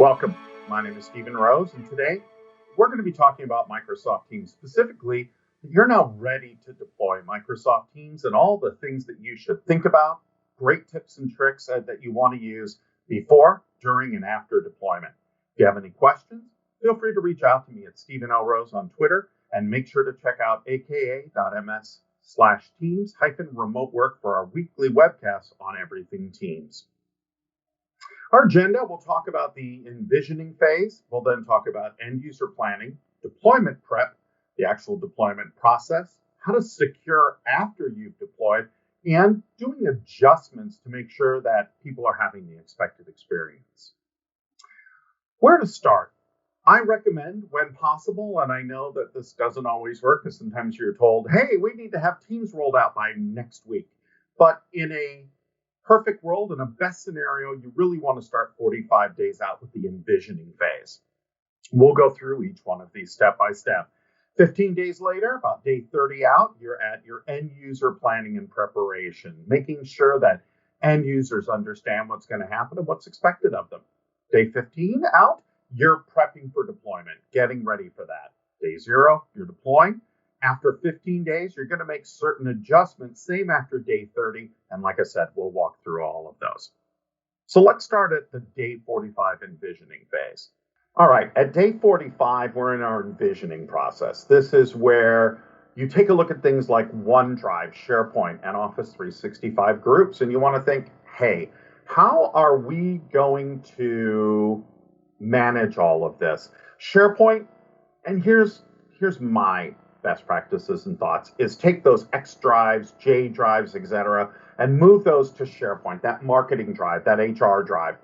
Welcome. My name is Stephen Rose, and today we're going to be talking about Microsoft Teams. Specifically, you're now ready to deploy Microsoft Teams and all the things that you should think about, great tips and tricks that you want to use before, during, and after deployment. If you have any questions, feel free to reach out to me at Stephen L. Rose on Twitter, and make sure to check out aka.ms/teams-remote work for our weekly webcasts on everything Teams. Our agenda, we'll talk about the envisioning phase. We'll then talk about end user planning, deployment prep, the actual deployment process, how to secure after you've deployed, and doing adjustments to make sure that people are having the expected experience. Where to start? I recommend, when possible, and I know that this doesn't always work because sometimes you're told, hey, we need to have Teams rolled out by next week. But in a perfect world, in a best scenario, you really want to start 45 days out with the envisioning phase. We'll go through each one of these step by step. 15 days later, about day 30 out, you're at your end user planning and preparation, making sure that end users understand what's going to happen and what's expected of them. Day 15 out, you're prepping for deployment, getting ready for that. Day 0, you're deploying. After 15 days, you're going to make certain adjustments, same after day 30. And like I said, we'll walk through all of those. So let's start at the day 45 envisioning phase. All right, at day 45, we're in our envisioning process. This is where you take a look at things like OneDrive, SharePoint, and Office 365 groups, and you want to think, hey, how are we going to manage all of this? SharePoint, and here's my best practices and thoughts, is take those X drives, J drives, etc., and move those to SharePoint, that marketing drive, that HR drive.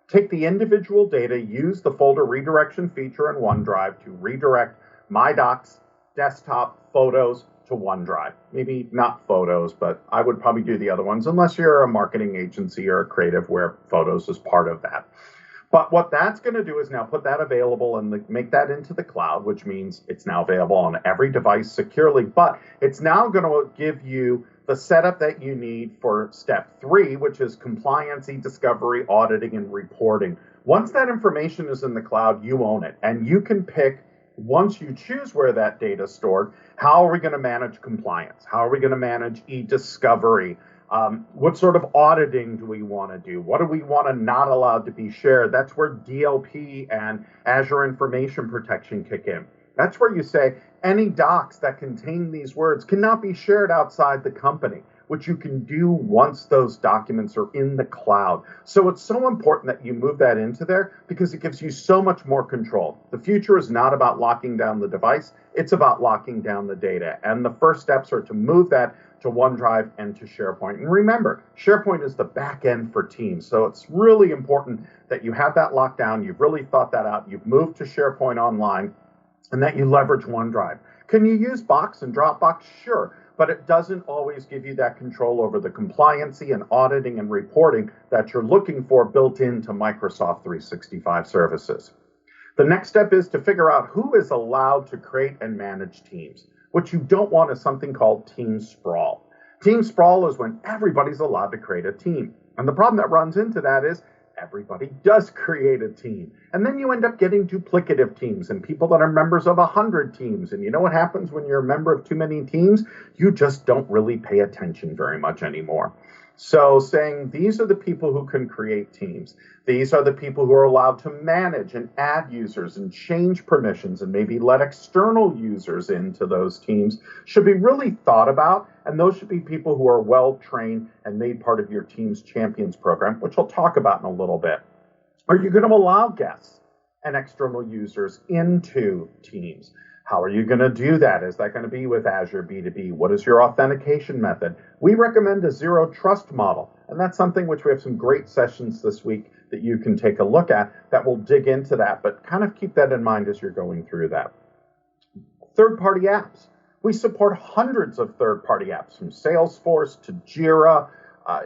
Take the individual data, use the folder redirection feature in OneDrive to redirect my docs, desktop, photos to OneDrive. Maybe not photos, but I would probably do the other ones, unless you're a marketing agency or a creative where photos is part of that. But what that's going to do is now put that available and make that into the cloud, which means it's now available on every device securely. But it's now going to give you the setup that you need for step 3, which is compliance, e-discovery, auditing, and reporting. Once that information is in the cloud, you own it. And you can pick, once you choose where that data is stored, how are we going to manage compliance? How are we going to manage e-discovery? What sort of auditing do we want to do? What do we want to not allow to be shared? That's where DLP and Azure Information Protection kick in. That's where you say any docs that contain these words cannot be shared outside the company, which you can do once those documents are in the cloud. So it's so important that you move that into there because it gives you so much more control. The future is not about locking down the device. It's about locking down the data. And the first steps are to move that to OneDrive and to SharePoint. And remember, SharePoint is the back end for Teams. So it's really important that you have that locked down. You've really thought that out. You've moved to SharePoint Online and that you leverage OneDrive. Can you use Box and Dropbox? Sure. But it doesn't always give you that control over the compliancy and auditing and reporting that you're looking for built into Microsoft 365 services. The next step is to figure out who is allowed to create and manage Teams. What you don't want is something called team sprawl. Team sprawl is when everybody's allowed to create a team. And the problem that runs into that is everybody does create a team. And then you end up getting duplicative teams and people that are members of 100 teams. And you know what happens when you're a member of too many teams? You just don't really pay attention very much anymore. So saying these are the people who can create teams. These are the people who are allowed to manage and add users and change permissions and maybe let external users into those teams should be really thought about. And those should be people who are well trained and made part of your Teams Champions program, which I'll talk about in a little bit. Are you going to allow guests and external users into Teams? How are you going to do that? Is that going to be with Azure B2B? What is your authentication method? We recommend a zero trust model, and that's something which we have some great sessions this week that you can take a look at that will dig into that, but kind of keep that in mind as you're going through that. Third-party apps. We support hundreds of third-party apps from Salesforce to Jira,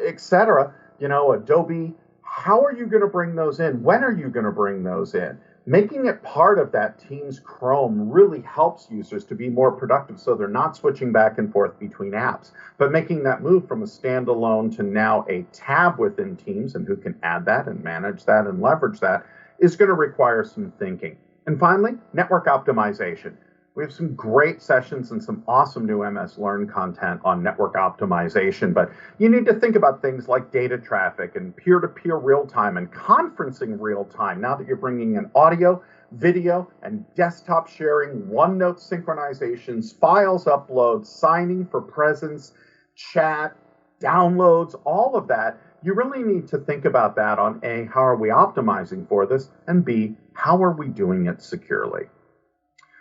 etc. Adobe. How are you going to bring those in? When are you going to bring those in? Making it part of that Teams Chrome really helps users to be more productive so they're not switching back and forth between apps, but making that move from a standalone to now a tab within Teams and who can add that and manage that and leverage that is going to require some thinking. And finally, network optimization. We have some great sessions and some awesome new MS Learn content on network optimization, but you need to think about things like data traffic and peer-to-peer real-time and conferencing real-time now that you're bringing in audio, video, and desktop sharing, OneNote synchronizations, files uploads, signing for presence, chat, downloads, all of that. You really need to think about that on A, how are we optimizing for this, and B, how are we doing it securely?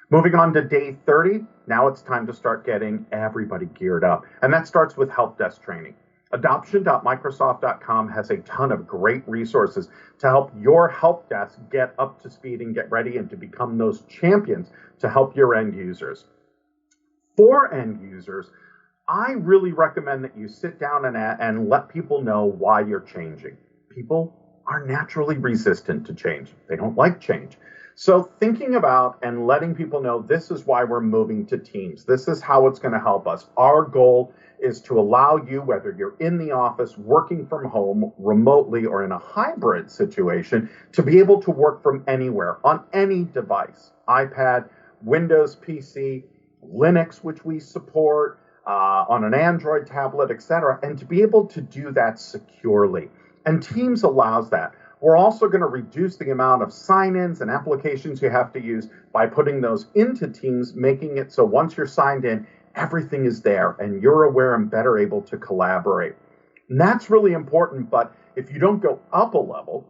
Moving on to day 30, now it's time to start getting everybody geared up. And that starts with help desk training. Adoption.microsoft.com has a ton of great resources to help your help desk get up to speed and get ready and to become those champions to help your end users. For end users, I really recommend that you sit down and let people know why you're changing. People are naturally resistant to change. They don't like change. So thinking about and letting people know this is why we're moving to Teams. This is how it's going to help us. Our goal is to allow you, whether you're in the office, working from home, remotely, or in a hybrid situation, to be able to work from anywhere, on any device, iPad, Windows PC, Linux, which we support, on an Android tablet, etc., and to be able to do that securely. And Teams allows that. We're also going to reduce the amount of sign-ins and applications you have to use by putting those into Teams, making it so once you're signed in, everything is there and you're aware and better able to collaborate. And that's really important, but if you don't go up a level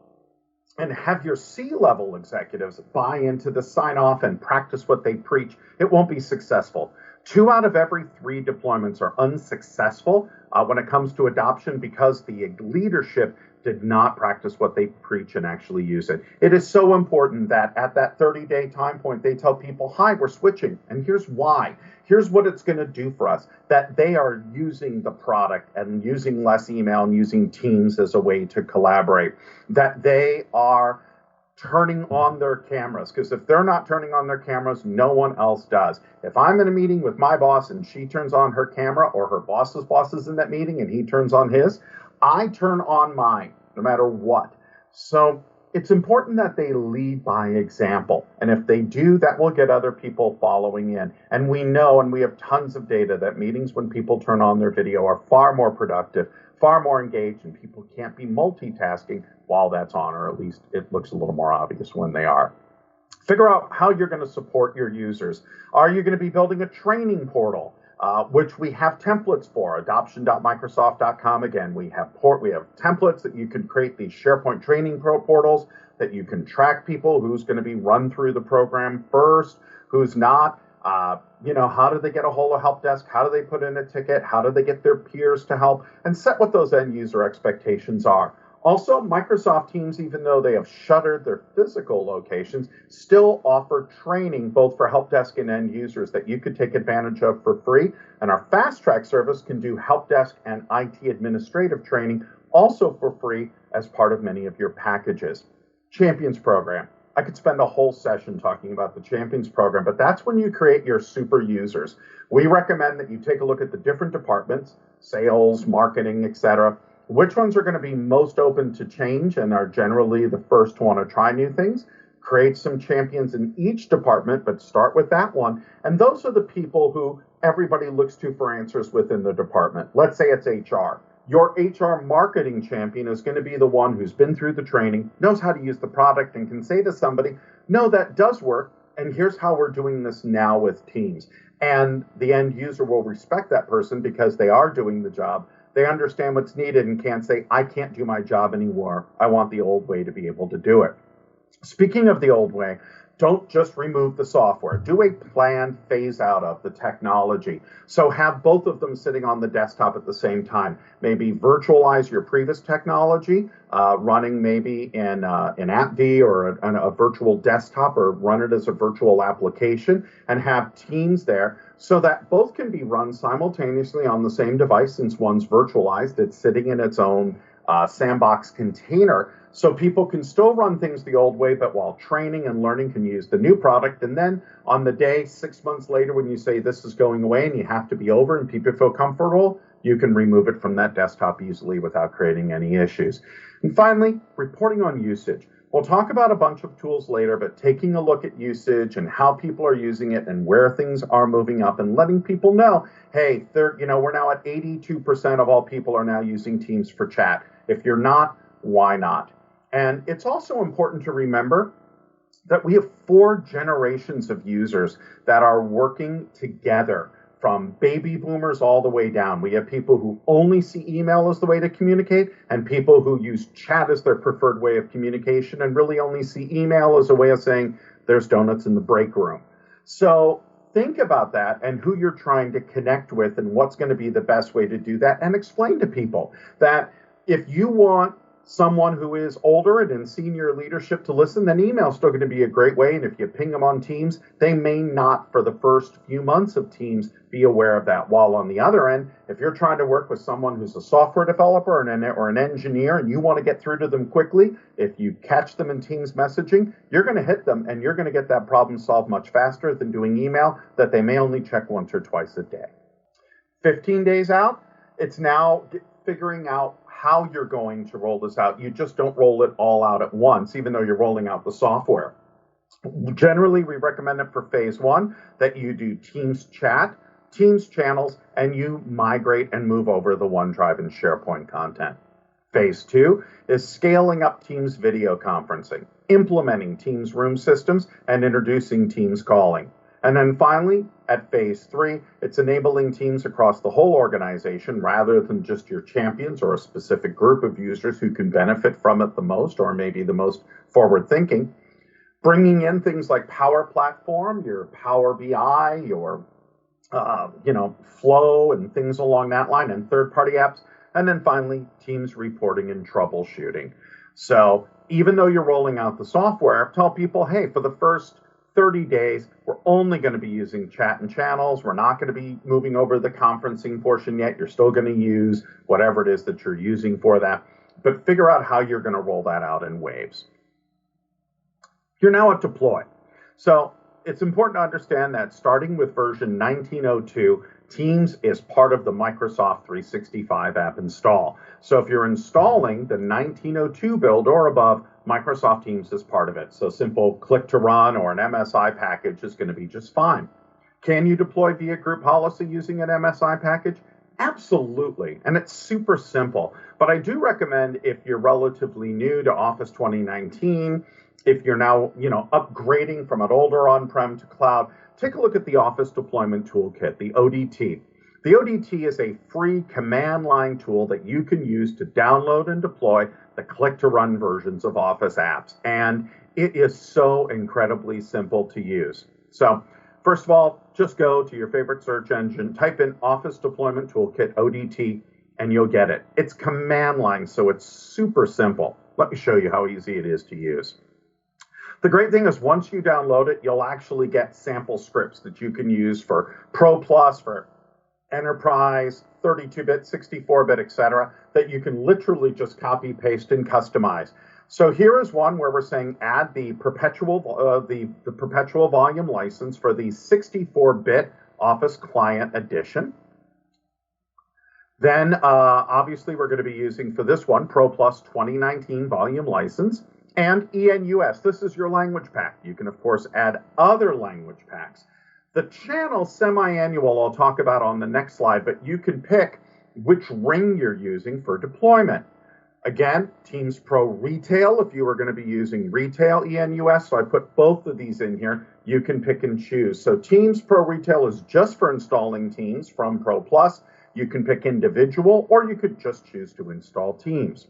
and have your C-level executives buy into the sign-off and practice what they preach, it won't be successful. 2 out of every 3 deployments are unsuccessful when it comes to adoption because the leadership did not practice what they preach and actually use it. It is so important that at that 30-day time point, they tell people, hi, we're switching, and here's why. Here's what it's going to do for us, that they are using the product and using less email and using Teams as a way to collaborate, that they are turning on their cameras, because if they're not turning on their cameras, no one else does. If I'm in a meeting with my boss and she turns on her camera, or her boss's boss is in that meeting and he turns on his, I turn on mine, no matter what. So it's important that they lead by example. And if they do, that will get other people following in. And we know, and we have tons of data, that meetings when people turn on their video are far more productive, far more engaged, and people can't be multitasking while that's on, or at least it looks a little more obvious when they are. Figure out how you're going to support your users. Are you going to be building a training portal? Which we have templates for, adoption.microsoft.com. Again, we have templates that you can create these SharePoint training portals that you can track people, who's going to be run through the program first, who's not. How do they get a hold of help desk? How do they put in a ticket? How do they get their peers to help? And set what those end user expectations are. Also, Microsoft Teams, even though they have shuttered their physical locations, still offer training both for help desk and end users that you could take advantage of for free. And our Fast Track service can do help desk and IT administrative training also for free as part of many of your packages. Champions Program. I could spend a whole session talking about the Champions Program, but that's when you create your super users. We recommend that you take a look at the different departments, sales, marketing, etc., which ones are going to be most open to change and are generally the first to want to try new things. Create some champions in each department, but start with that one. And those are the people who everybody looks to for answers within the department. Let's say it's HR. Your HR marketing champion is going to be the one who's been through the training, knows how to use the product, and can say to somebody, no, that does work, and here's how we're doing this now with Teams. And the end user will respect that person because they are doing the job. They understand what's needed and can't say, I can't do my job anymore. I want the old way to be able to do it. Speaking of the old way, don't just remove the software. Do a planned phase out of the technology. So have both of them sitting on the desktop at the same time. Maybe virtualize your previous technology, running maybe in AppV or a virtual desktop, or run it as a virtual application, and have Teams there so that both can be run simultaneously on the same device. Since one's virtualized, it's sitting in its own sandbox container. So people can still run things the old way, but while training and learning can use the new product. And then on the day, 6 months later, when you say this is going away and you have to be over and people feel comfortable, you can remove it from that desktop easily without creating any issues. And finally, reporting on usage. We'll talk about a bunch of tools later, but taking a look at usage and how people are using it and where things are moving up and letting people know, hey, we're now at 82% of all people are now using Teams for chat. If you're not, why not? And it's also important to remember that we have 4 generations of users that are working together, from baby boomers all the way down. We have people who only see email as the way to communicate, and people who use chat as their preferred way of communication and really only see email as a way of saying there's donuts in the break room. So think about that and who you're trying to connect with and what's going to be the best way to do that, and explain to people that if you want someone who is older and in senior leadership to listen, then email is still going to be a great way. And if you ping them on Teams, they may not, for the first few months of Teams, be aware of that. While on the other end, if you're trying to work with someone who's a software developer or an engineer and you want to get through to them quickly, if you catch them in Teams messaging, you're going to hit them and you're going to get that problem solved much faster than doing email that they may only check once or twice a day. 15 days out, it's now figuring out how you're going to roll this out. You just don't roll it all out at once, even though you're rolling out the software. Generally, we recommend it for phase 1 that you do Teams chat, Teams channels, and you migrate and move over the OneDrive and SharePoint content. Phase 2 is scaling up Teams video conferencing, implementing Teams room systems, and introducing Teams calling. And then finally, at phase 3, it's enabling teams across the whole organization rather than just your champions or a specific group of users who can benefit from it the most or maybe the most forward thinking. Bringing in things like Power Platform, your Power BI, your Flow and things along that line, and third-party apps. And then finally, Teams reporting and troubleshooting. So even though you're rolling out the software, tell people, hey, for the first 30 days, we're only going to be using chat and channels. We're not going to be moving over the conferencing portion yet. You're still going to use whatever it is that you're using for that, but figure out how you're going to roll that out in waves. You're now at deploy. So it's important to understand that starting with version 1902, Teams is part of the Microsoft 365 app install. So if you're installing the 1902 build or above, Microsoft Teams is part of it. So simple click to run or an MSI package is going to be just fine. Can you deploy via group policy using an MSI package? Absolutely. And it's super simple. But I do recommend, if you're relatively new to Office 2019, if you're now, upgrading from an older on-prem to cloud, take a look at the Office Deployment Toolkit, the ODT. The ODT is a free command line tool that you can use to download and deploy the click-to-run versions of Office apps. And it is so incredibly simple to use. So first of all, just go to your favorite search engine, type in Office Deployment Toolkit, ODT, and you'll get it. It's command line, so it's super simple. Let me show you how easy it is to use. The great thing is once you download it, you'll actually get sample scripts that you can use for Pro Plus, for Enterprise, 32-bit, 64-bit, etc., that you can literally just copy, paste, and customize. So here is one where we're saying add the perpetual volume license for the 64-bit Office Client Edition. Then, obviously, we're going to be using for this one Pro Plus 2019 volume license. And ENUS, this is your language pack. You can, of course, add other language packs. The channel semi-annual I'll talk about on the next slide, but you can pick which ring you're using for deployment. Again, Teams Pro Retail, if you are going to be using Retail ENUS, so I put both of these in here, you can pick and choose. So Teams Pro Retail is just for installing Teams from Pro Plus. You can pick individual, or you could just choose to install Teams.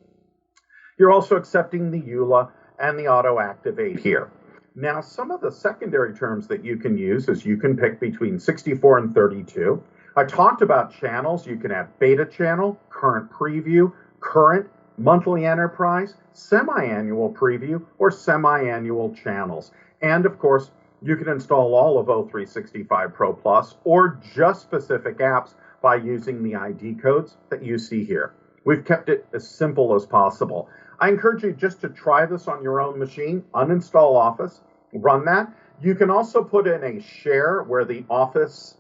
You're also accepting the EULA and the auto activate here. Now, some of the secondary terms that you can use is you can pick between 64 and 32. I talked about channels. You can have beta channel, current preview, current, monthly enterprise, semi-annual preview, or semi-annual channels. And of course, you can install all of O365 Pro Plus or just specific apps by using the ID codes that you see here. We've kept it as simple as possible. I encourage you just to try this on your own machine, uninstall Office, run that. You can also put in a share where the Office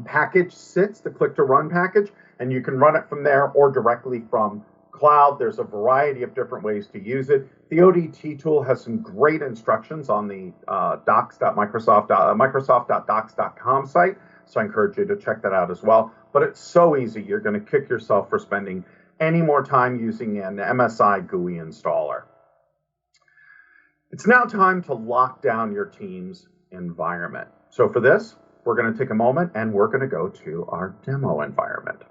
package sits, the click to run package, and you can run it from there or directly from cloud. There's a variety of different ways to use it. The ODT tool has some great instructions on the Microsoft.docs.com site, so I encourage you to check that out as well. But it's so easy, you're going to kick yourself for spending any more time using an MSI GUI installer. It's now time to lock down your team's environment. So for this, we're going to take a moment and we're going to go to our demo environment.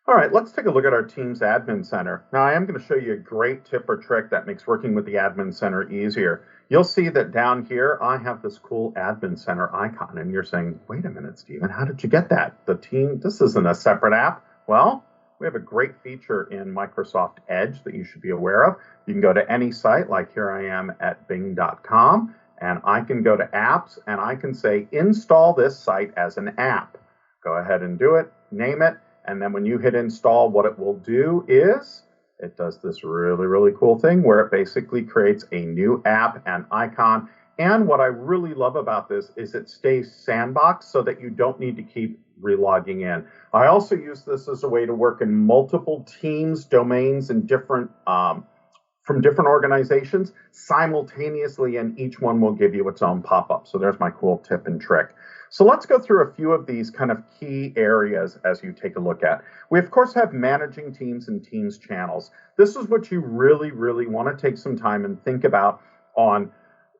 All right, let's take a look at our Teams Admin Center. Now, I am going to show you a great tip or trick that makes working with the Admin Center easier. You'll see that down here, I have this cool Admin Center icon, and you're saying, wait a minute, Stephen, how did you get that? This isn't a separate app. Well, we have a great feature in Microsoft Edge that you should be aware of. You can go to any site, like here I am at bing.com, and I can go to apps, and I can say, install this site as an app. Go ahead and do it, name it, and then when you hit install, what it will do is it does this really, really cool thing where it basically creates a new app and icon. And what I really love about this is it stays sandboxed so that you don't need to keep relogging in. I also use this as a way to work in multiple teams, domains, and from different organizations simultaneously, and each one will give you its own pop-up. So there's my cool tip and trick. So let's go through a few of these kind of key areas as you take a look at. We, of course, have managing teams and teams channels. This is what you really, really want to take some time and think about on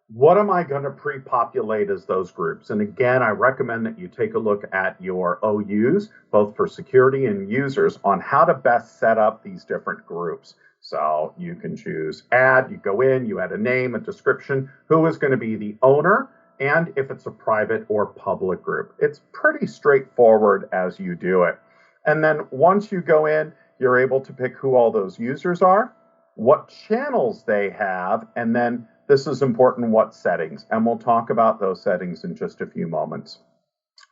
what am I going to pre-populate as those groups. And again, I recommend that you take a look at your OUs, both for security and users, on how to best set up these different groups. So you can choose add, you go in, you add a name, a description, who is going to be the owner, and if it's a private or public group. It's pretty straightforward as you do it. And then once you go in, you're able to pick who all those users are, what channels they have, and then this is important, what settings. And we'll talk about those settings in just a few moments.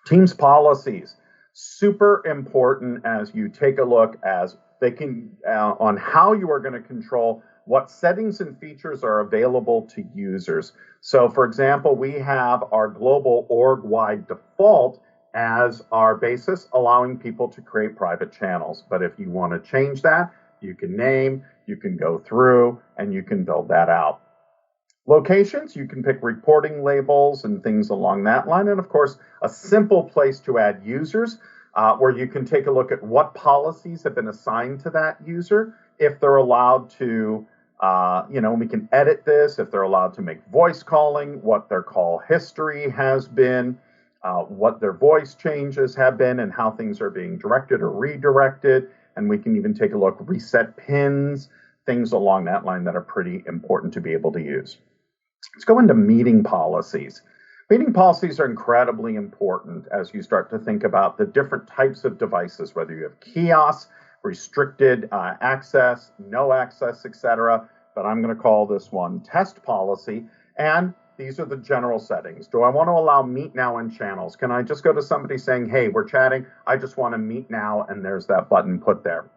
Teams policies, super important as you take a look as they can on how you are going to control what settings and features are available to users. So for example, we have our global org-wide default as our basis, allowing people to create private channels. But if you want to change that, you can name, you can go through, and you can build that out. Locations, you can pick reporting labels and things along that line. And of course, a simple place to add users where you can take a look at what policies have been assigned to that user, if they're allowed to we can edit this, if they're allowed to make voice calling, what their call history has been, what their voice changes have been, and how things are being directed or redirected. And we can even take a look, reset pins, things along that line that are pretty important to be able to use. Let's go into meeting policies. Meeting policies are incredibly important as you start to think about the different types of devices, whether you have kiosks, restricted access, no access, etc. But I'm going to call this one test policy. And these are the general settings. Do I want to allow meet now in channels? Can I just go to somebody saying, hey, we're chatting, I just want to meet now, and there's that button put there.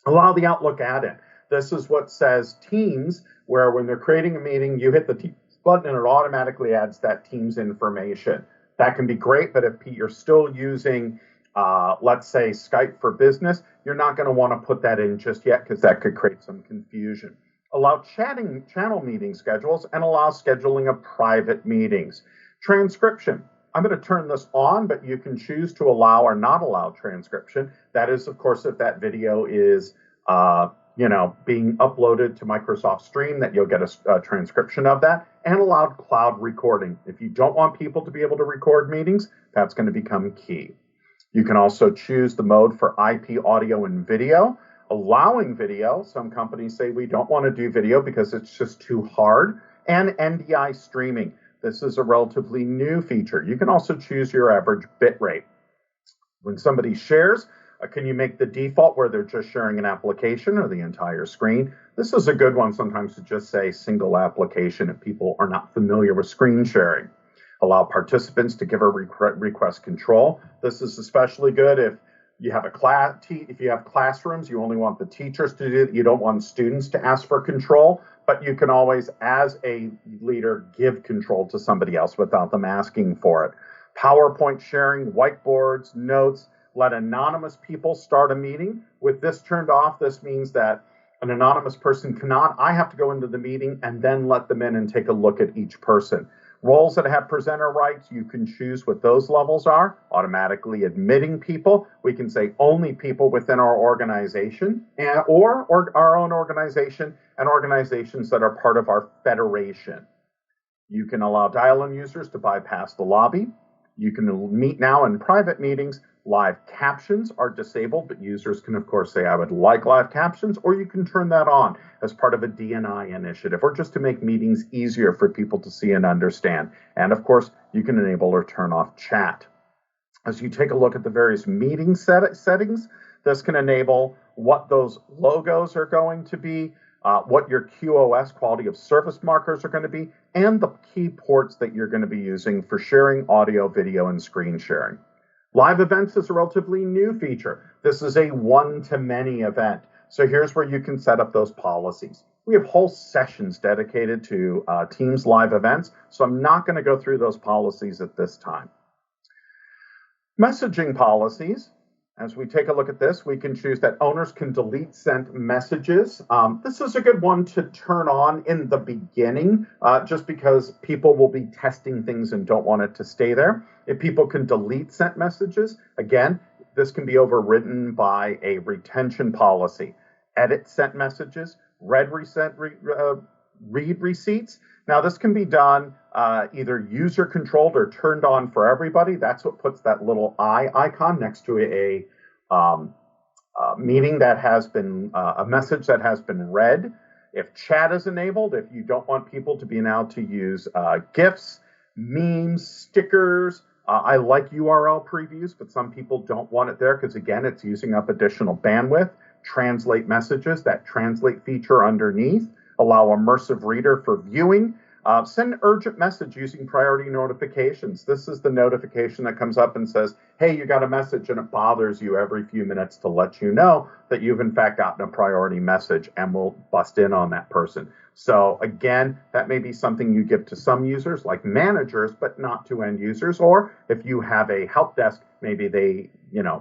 Allow the Outlook add-in. This is what says Teams, where when they're creating a meeting, you hit the Teams button and it automatically adds that Teams information. That can be great, but if you're still using let's say Skype for Business, you're not going to want to put that in just yet because that could create some confusion. Allow channel meeting schedules and allow scheduling of private meetings. Transcription. I'm going to turn this on, but you can choose to allow or not allow transcription. That is, of course, if that video is being uploaded to Microsoft Stream, that you'll get a transcription of that, and allowed cloud recording. If you don't want people to be able to record meetings, that's going to become key. You can also choose the mode for IP audio and video, allowing video. Some companies say we don't want to do video because it's just too hard, and NDI streaming. This is a relatively new feature. You can also choose your average bit rate. When somebody shares, can you make the default where they're just sharing an application or the entire screen? This is a good one sometimes to just say single application if people are not familiar with screen sharing. Allow participants to give a request control. This is especially good if you have if you have classrooms, you only want the teachers to do it. You don't want students to ask for control, but you can always, as a leader, give control to somebody else without them asking for it. PowerPoint sharing, whiteboards, notes. Let anonymous people start a meeting. With this turned off, this means that An anonymous person cannot. I have to go into the meeting and then let them in and take a look at each person. Roles that have presenter rights, you can choose what those levels are. Automatically admitting people, we can say only people within our organization or our own organization and organizations that are part of our federation. You can allow dial-in users to bypass the lobby. You can meet now in private meetings. Live captions are disabled, but users can, of course, say, I would like live captions, or you can turn that on as part of a D&I initiative, or just to make meetings easier for people to see and understand. And, of course, you can enable or turn off chat. As you take a look at the various meeting settings, this can enable what those logos are going to be, what your QoS, quality of service markers, are going to be, and the key ports that you're going to be using for sharing audio, video, and screen sharing. Live events is a relatively new feature. This is a one-to-many event. So here's where you can set up those policies. We have whole sessions dedicated to Teams live events, so I'm not going to go through those policies at this time. Messaging policies. As we take a look at this, we can choose that owners can delete sent messages. This is a good one to turn on in the beginning, just because people will be testing things and don't want it to stay there. If people can delete sent messages, again, this can be overridden by a retention policy. Edit sent messages, read receipts. Now, this can be done either user-controlled or turned on for everybody. That's what puts that little eye icon next to a meeting that has been, a message that has been read. If chat is enabled, if you don't want people to be allowed to use GIFs, memes, stickers, I like URL previews, but some people don't want it there because, again, it's using up additional bandwidth. Translate messages, that translate feature underneath. Allow immersive reader for viewing. Send urgent message using priority notifications. This is the notification that comes up and says, hey, you got a message, and it bothers you every few minutes to let you know that you've in fact gotten a priority message, and will bust in on that person. So again, that may be something you give to some users like managers, but not to end users. Or if you have a help desk, maybe they,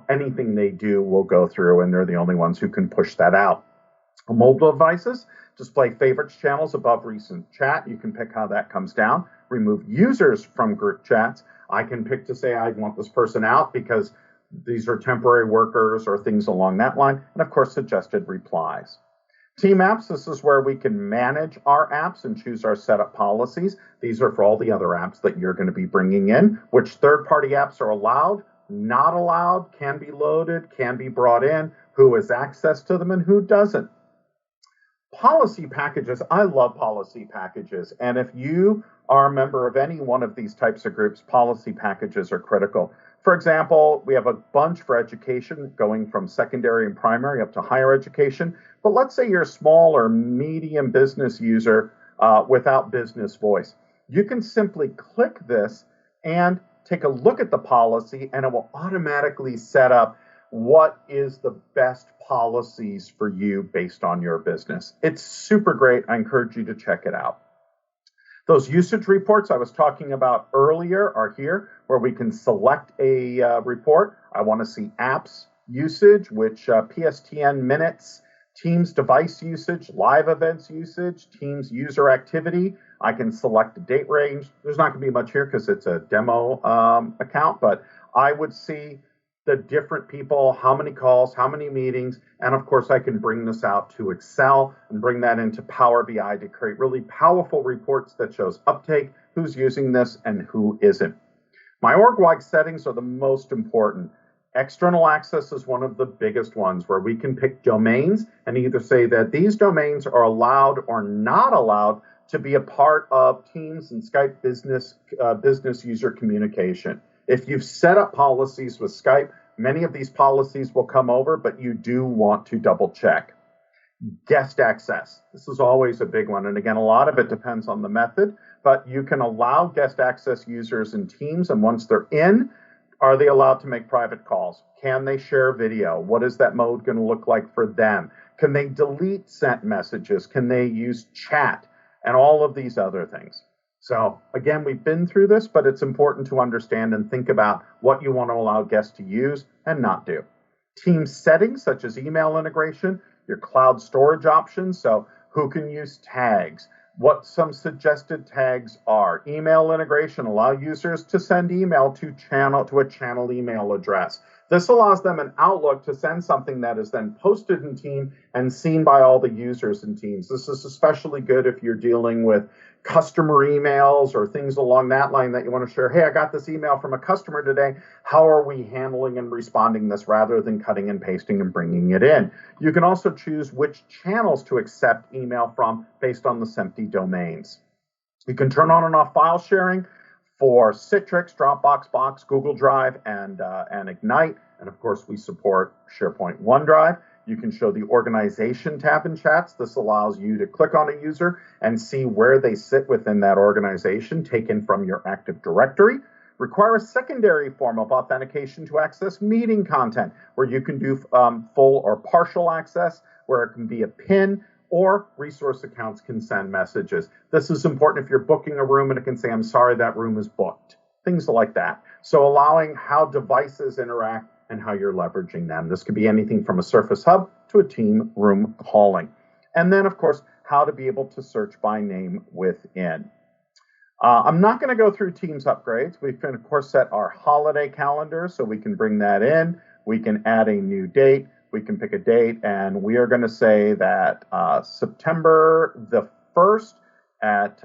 anything they do will go through and they're the only ones who can push that out. Mobile devices, display favorites channels above recent chat. You can pick how that comes down. Remove users from group chats. I can pick to say I want this person out because these are temporary workers or things along that line. And of course, suggested replies. Team apps, this is where we can manage our apps and choose our setup policies. These are for all the other apps that you're going to be bringing in. Which third-party apps are allowed, not allowed, can be loaded, can be brought in, who has access to them, and who doesn't. Policy packages, I love policy packages. And if you are a member of any one of these types of groups, policy packages are critical. For example, we have a bunch for education going from secondary and primary up to higher education. But let's say you're a small or medium business user without business voice. You can simply click this and take a look at the policy, and it will automatically set up what is the best policies for you based on your business. It's super great. I encourage you to check it out. Those usage reports I was talking about earlier are here, where we can select a report. I want to see apps usage, which PSTN minutes, Teams device usage, live events usage, Teams user activity. I can select a date range. There's not going to be much here because it's a demo account, but I would see the different people, how many calls, how many meetings, and of course I can bring this out to Excel and bring that into Power BI to create really powerful reports that shows uptake, who's using this and who isn't. My org-wide settings are the most important. External access is one of the biggest ones, where we can pick domains and either say that these domains are allowed or not allowed to be a part of Teams and Skype business user communication. If you've set up policies with Skype, many of these policies will come over, but you do want to double check. Guest access. This is always a big one. And again, a lot of it depends on the method, but you can allow guest access users in Teams. And once they're in, are they allowed to make private calls? Can they share video? What is that mode going to look like for them? Can they delete sent messages? Can they use chat? And all of these other things. So again, we've been through this, but it's important to understand and think about what you want to allow guests to use and not do. Team settings, such as email integration, your cloud storage options. So who can use tags, what some suggested tags are. Email integration, allow users to send email to a channel email address. This allows them in Outlook to send something that is then posted in Team and seen by all the users in Teams. This is especially good if you're dealing with customer emails or things along that line that you want to share. Hey, I got this email from a customer today. How are we handling and responding this rather than cutting and pasting and bringing it in? You can also choose which channels to accept email from based on the SMPTE domains. You can turn on and off file sharing for Citrix, Dropbox, Box, Google Drive, and Ignite. And of course, we support SharePoint OneDrive. You can show the organization tab in chats. This allows you to click on a user and see where they sit within that organization, taken from your Active Directory. Require a secondary form of authentication to access meeting content, where you can do full or partial access, where it can be a PIN, or resource accounts can send messages. This is important if you're booking a room and it can say, I'm sorry, that room is booked. Things like that. So allowing how devices interact and how you're leveraging them. This could be anything from a Surface Hub to a team room calling. And then, of course, how to be able to search by name within. I'm not going to go through Teams upgrades. We can, of course, set our holiday calendar so we can bring that in. We can add a new date. We can pick a date, and we are going to say that September the 1st at,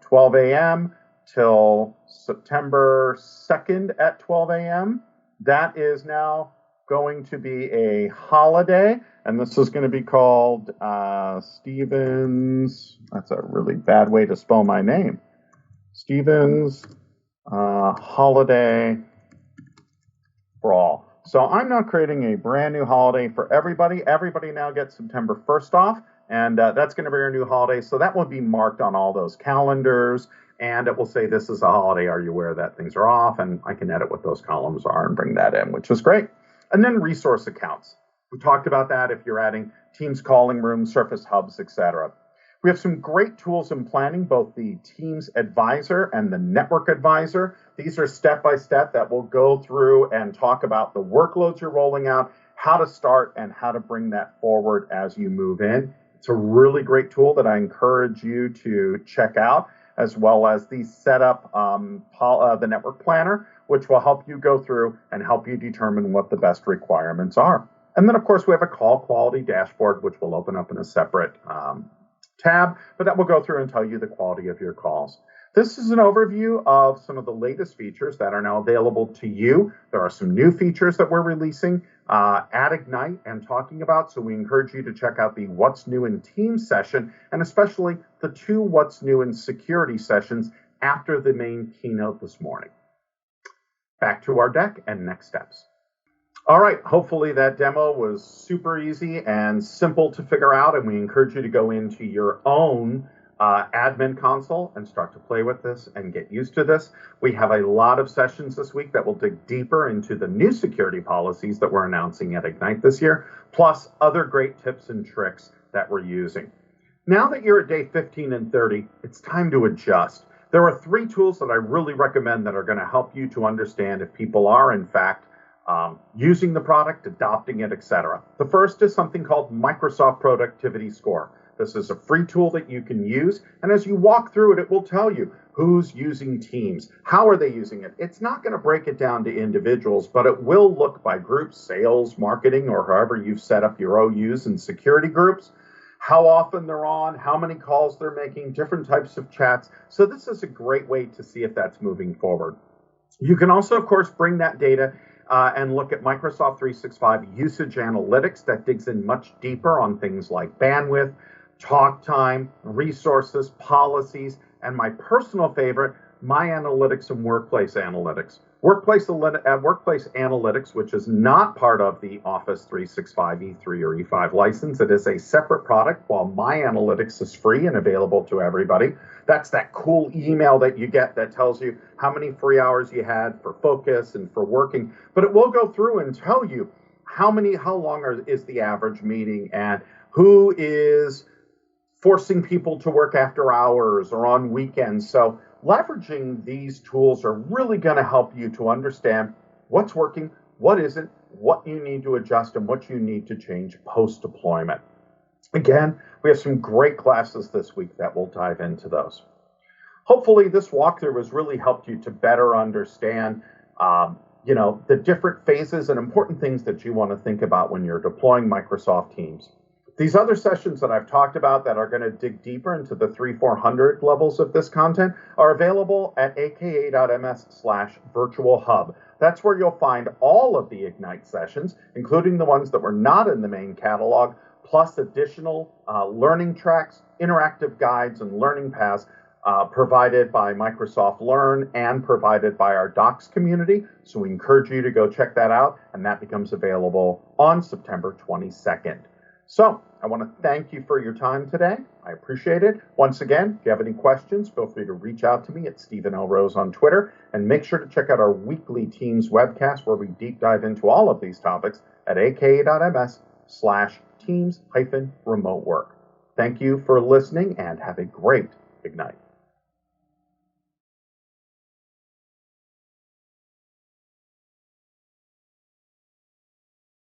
12 a.m. till September 2nd at 12 a.m. That is now going to be a holiday, and this is going to be called Stevens. That's a really bad way to spell my name. Stevens Holiday Brawl. So I'm now creating a brand new holiday for everybody. Everybody now gets September 1st off, and that's going to be our new holiday. So that will be marked on all those calendars, and it will say this is a holiday. Are you aware that things are off? And I can edit what those columns are and bring that in, which is great. And then resource accounts. We talked about that if you're adding Teams calling rooms, Surface Hubs, etc. We have some great tools in planning, both the Teams Advisor and the Network Advisor. These are step-by-step that will go through and talk about the workloads you're rolling out, how to start, and how to bring that forward as you move in. It's a really great tool that I encourage you to check out, as well as the setup, the Network Planner, which will help you go through and help you determine what the best requirements are. And then, of course, we have a call quality dashboard, which will open up in a separate tab, but that will go through and tell you the quality of your calls. This is an overview of some of the latest features that are now available to you. There are some new features that we're releasing at Ignite and talking about, so we encourage you to check out the What's New in Teams session, and especially the 2 What's New in Security sessions after the main keynote this morning. Back to our deck and next steps. All right, hopefully that demo was super easy and simple to figure out, and we encourage you to go into your own admin console and start to play with this and get used to this. We have a lot of sessions this week that will dig deeper into the new security policies that we're announcing at Ignite this year, plus other great tips and tricks that we're using. Now that you're at day 15 and 30, it's time to adjust. There are 3 tools that I really recommend that are going to help you to understand if people are, in fact, using the product, adopting it, etc. The first is something called Microsoft Productivity Score. This is a free tool that you can use, and as you walk through it, it will tell you who's using Teams, how are they using it. It's not going to break it down to individuals, but it will look by groups, sales, marketing, or however you've set up your OUs and security groups, how often they're on, how many calls they're making, different types of chats. So this is a great way to see if that's moving forward. You can also, of course, bring that data and look at Microsoft 365 usage analytics that digs in much deeper on things like bandwidth, talk time, resources, policies, and my personal favorite, My Analytics and Workplace Analytics. Workplace Analytics, which is not part of the Office 365 E3 or E5 license. It is a separate product, while My Analytics is free and available to everybody. That's that cool email that you get that tells you how many free hours you had for focus and for working. But it will go through and tell you how long is the average meeting and who is forcing people to work after hours or on weekends. So leveraging these tools are really going to help you to understand what's working, what isn't, what you need to adjust and what you need to change post-deployment. Again, we have some great classes this week that will dive into those. Hopefully this walkthrough has really helped you to better understand the different phases and important things that you want to think about when you're deploying Microsoft Teams. These other sessions that I've talked about that are going to dig deeper into the 300-400 levels of this content are available at aka.ms/virtual hub. That's where you'll find all of the Ignite sessions, including the ones that were not in the main catalog, plus additional learning tracks, interactive guides, and learning paths provided by Microsoft Learn and provided by our Docs community. So we encourage you to go check that out, and that becomes available on September 22nd. So I want to thank you for your time today. I appreciate it. Once again, if you have any questions, feel free to reach out to me at Stephen L. Rose on Twitter, and make sure to check out our weekly Teams webcast where we deep dive into all of these topics at aka.ms/Teams-remote work. Thank you for listening and have a great Ignite.